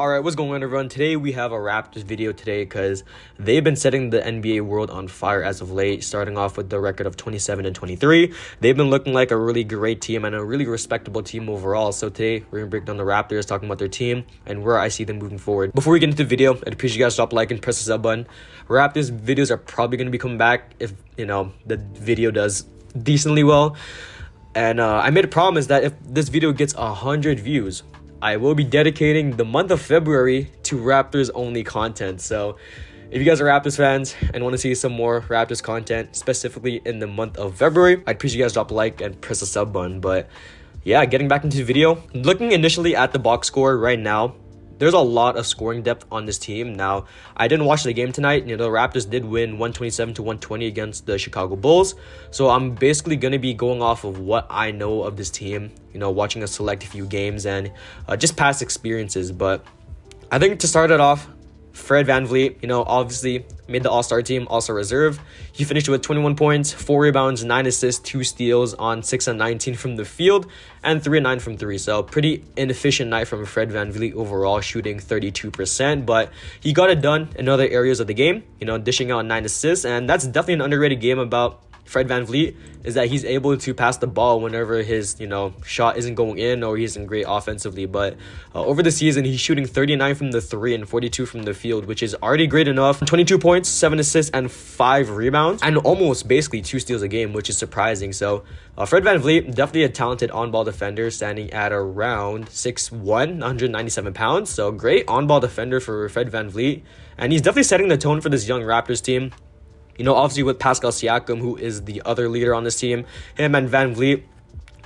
Alright, what's going on, everyone? Today we have a Raptors video because they've been setting the NBA world on fire as of late, starting off with the record of 27-23. They've been looking like a really great team and a really respectable team overall. So today we're going to break down the Raptors, talking about their team and where I see them moving forward. Before we get into the video, I'd appreciate you guys drop a like and press the sub button. Raptors videos are probably going to be coming back if, the video does decently well. And I made a promise that if this video gets 100 views, I will be dedicating the month of February to Raptors only content. So if you guys are Raptors fans and want to see some more Raptors content, specifically in the month of February, I'd appreciate you guys drop a like and press the sub button. But yeah, getting back into the video, looking initially at the box score right now, there's a lot of scoring depth on this team. Now, I didn't watch the game tonight. The Raptors did win 127-120 against the Chicago Bulls. So I'm basically going to be going off of what I know of this team, watching a select few games and just past experiences. But I think to start it off, Fred VanVleet, obviously made the All-Star team, also reserve. He finished with 21 points, 4 rebounds, 9 assists, 2 steals on 6 and 19 from the field, and 3 and 9 from 3. So pretty inefficient night from Fred VanVleet overall, shooting 32%, but he got it done in other areas of the game, dishing out 9 assists, and that's definitely an underrated game about Fred VanVleet, is that he's able to pass the ball whenever his shot isn't going in or he isn't great offensively. But over the season, he's shooting 39 from the 3 and 42 from the field, which is already great enough. 22 points, 7 assists, and 5 rebounds, and almost basically 2 steals a game, which is surprising. So Fred VanVleet, definitely a talented on-ball defender, standing at around 6'1", 197 pounds. So great on-ball defender for Fred VanVleet, and he's definitely setting the tone for this young Raptors team. Obviously with Pascal Siakam, who is the other leader on this team, him and VanVleet,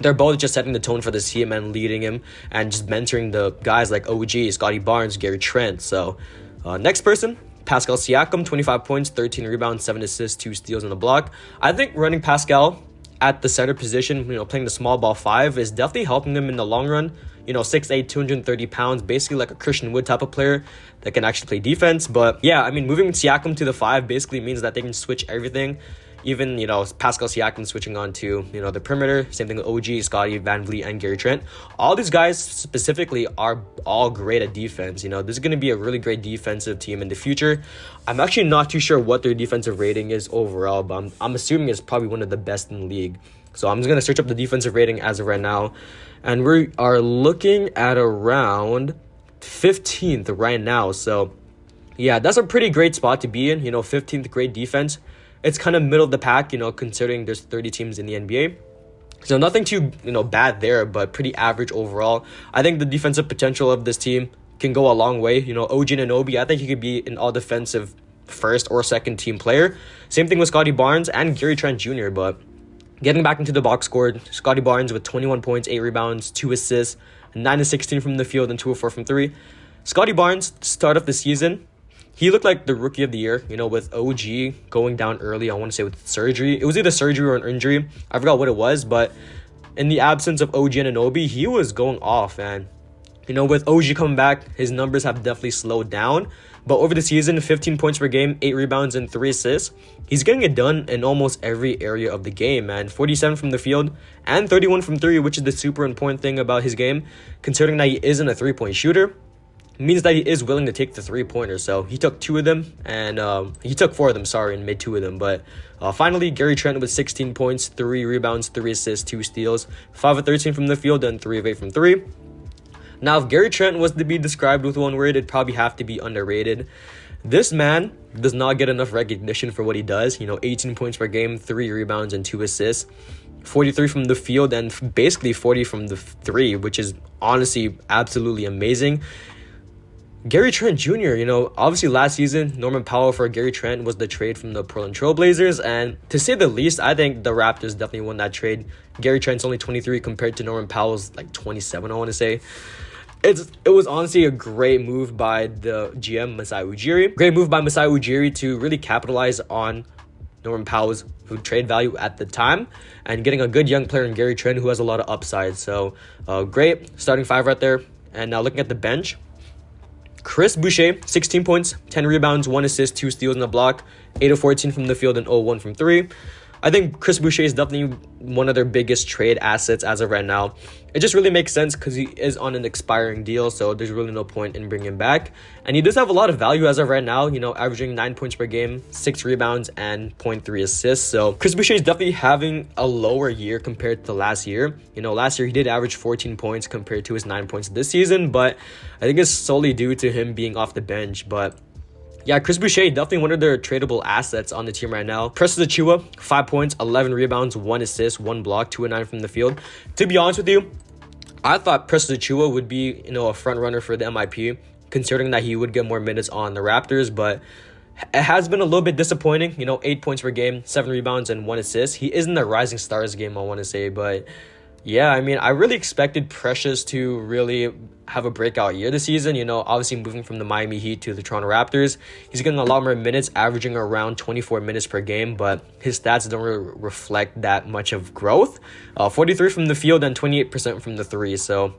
they're both just setting the tone for this team and leading him and just mentoring the guys like OG, Scotty Barnes, Gary Trent. So next person, Pascal Siakam, 25 points, 13 rebounds, 7 assists, 2 steals on the block. I think running Pascal at the center position, playing the small ball 5 is definitely helping them in the long run. 6'8", 230 pounds, basically like a Christian Wood type of player that can actually play defense. But yeah, moving Siakam to the 5 basically means that they can switch everything. Even, Pascal Siakam switching on to, the perimeter. Same thing with OG, Scotty, VanVleet, and Gary Trent. All these guys specifically are all great at defense. This is going to be a really great defensive team in the future. I'm actually not too sure what their defensive rating is overall, but I'm assuming it's probably one of the best in the league. So I'm just going to search up the defensive rating as of right now. And we are looking at around 15th right now. So yeah, that's a pretty great spot to be in. 15th great defense. It's kind of middle of the pack, considering there's 30 teams in the NBA. So nothing too, bad there, but pretty average overall. I think the defensive potential of this team can go a long way. OG Anunoby, I think he could be an all-defensive first or second team player. Same thing with Scotty Barnes and Gary Trent Jr., but getting back into the box score, Scotty Barnes with 21 points, 8 rebounds, 2 assists, 9 of 16 from the field, and 2 of 4 from 3. Scotty Barnes, start of the season, he looked like the rookie of the year, with OG going down early, I want to say with surgery. It was either surgery or an injury. I forgot what it was, but in the absence of OG Anunoby, he was going off. And, with OG coming back, his numbers have definitely slowed down. But over the season, 15 points per game, 8 rebounds, and 3 assists. He's getting it done in almost every area of the game, man. 47 from the field and 31 from 3, which is the super important thing about his game, considering that he isn't a 3-point shooter. It means that he is willing to take the 3-pointer. So he took 2 of them, and he took 4 of them, and made 2 of them. But finally, Gary Trent with 16 points, 3 rebounds, 3 assists, 2 steals, 5 of 13 from the field, and 3 of 8 from 3. Now, if Gary Trent was to be described with one word, it'd probably have to be underrated. This man does not get enough recognition for what he does. 18 points per game, 3 rebounds, and 2 assists. 43 from the field, and basically 40 from the 3, which is honestly absolutely amazing. Gary Trent Jr., obviously last season, Norman Powell for Gary Trent was the trade from the Portland Trail Blazers. And to say the least, I think the Raptors definitely won that trade. Gary Trent's only 23 compared to Norman Powell's like 27, I want to say. It was honestly a great move by the GM, Masai Ujiri. Great move by Masai Ujiri to really capitalize on Norman Powell's trade value at the time and getting a good young player in Gary Trent who has a lot of upside. So great starting 5 right there. And now looking at the bench, Chris Boucher, 16 points, 10 rebounds, 1 assist, 2 steals on the block, 8 of 14 from the field, and 0-1 from 3. I think Chris Boucher is definitely one of their biggest trade assets as of right now. It just really makes sense because he is on an expiring deal, so there's really no point in bringing him back. And he does have a lot of value as of right now, you know, averaging 9 points per game, 6 rebounds, and 0.3 assists. So Chris Boucher is definitely having a lower year compared to last year. You know, last year he did average 14 points compared to his 9 points this season, but I think it's solely due to him being off the bench. But yeah, Chris Boucher, definitely one of their tradable assets on the team right now. Precious Achiuwa, 5 points, 11 rebounds, 1 assist, 1 block, 2 and 9 from the field. To be honest with you, I thought Precious Achiuwa would be, you know, a front runner for the MIP, considering that he would get more minutes on the Raptors, but it has been a little bit disappointing. You know, 8 points per game, 7 rebounds, and 1 assist. He is in the Rising Stars game, I want to say, but yeah, I mean, I really expected Precious to really have a breakout year this season. You know, obviously moving from the Miami Heat to the Toronto Raptors, he's getting a lot more minutes, averaging around 24 minutes per game, but his stats don't really reflect that much of growth. 43 from the field and 28% from the three. So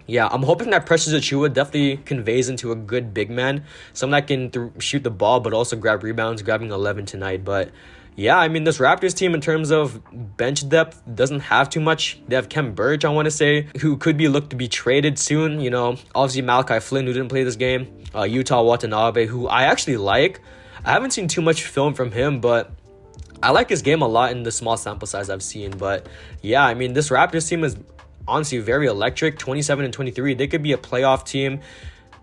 yeah, I'm hoping that Precious Achiuwa definitely conveys into a good big man, someone that can shoot the ball but also grab rebounds, grabbing 11 tonight. But yeah, I mean, this Raptors team in terms of bench depth doesn't have too much. They have Kem Birch, I want to say, who could be looked to be traded soon. You know, obviously Malachi Flynn, who didn't play this game. Utah Watanabe, who I actually like. I haven't seen too much film from him, but I like his game a lot in the small sample size I've seen. But yeah, I mean, this Raptors team is honestly very electric. 27 and 23. They could be a playoff team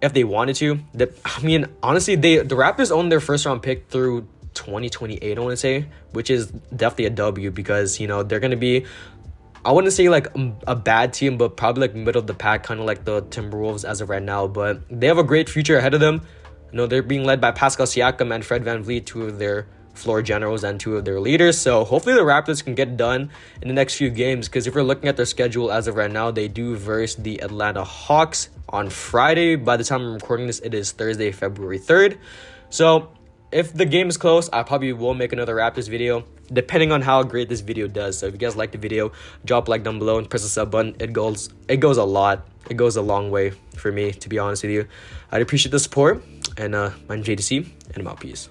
if they wanted to. I mean, honestly, the Raptors own their first round pick through 2028, I want to say, which is definitely a W because, you know, they're going to be, I wouldn't say like a bad team, but probably like middle of the pack, kind of like the Timberwolves as of right now. But they have a great future ahead of them. You know, they're being led by Pascal Siakam and Fred VanVleet, 2 of their floor generals and 2 of their leaders. So hopefully the Raptors can get done in the next few games, because if we're looking at their schedule as of right now, they do verse the Atlanta Hawks on Friday. By the time I'm recording this, it is Thursday, February 3rd. So if the game is close, I probably will make another Raptors video, depending on how great this video does. So if you guys like the video, drop a like down below and press the sub button. It goes a lot. It goes a long way for me, to be honest with you. I'd appreciate the support. And I'm JDC, and I'm out. Peace.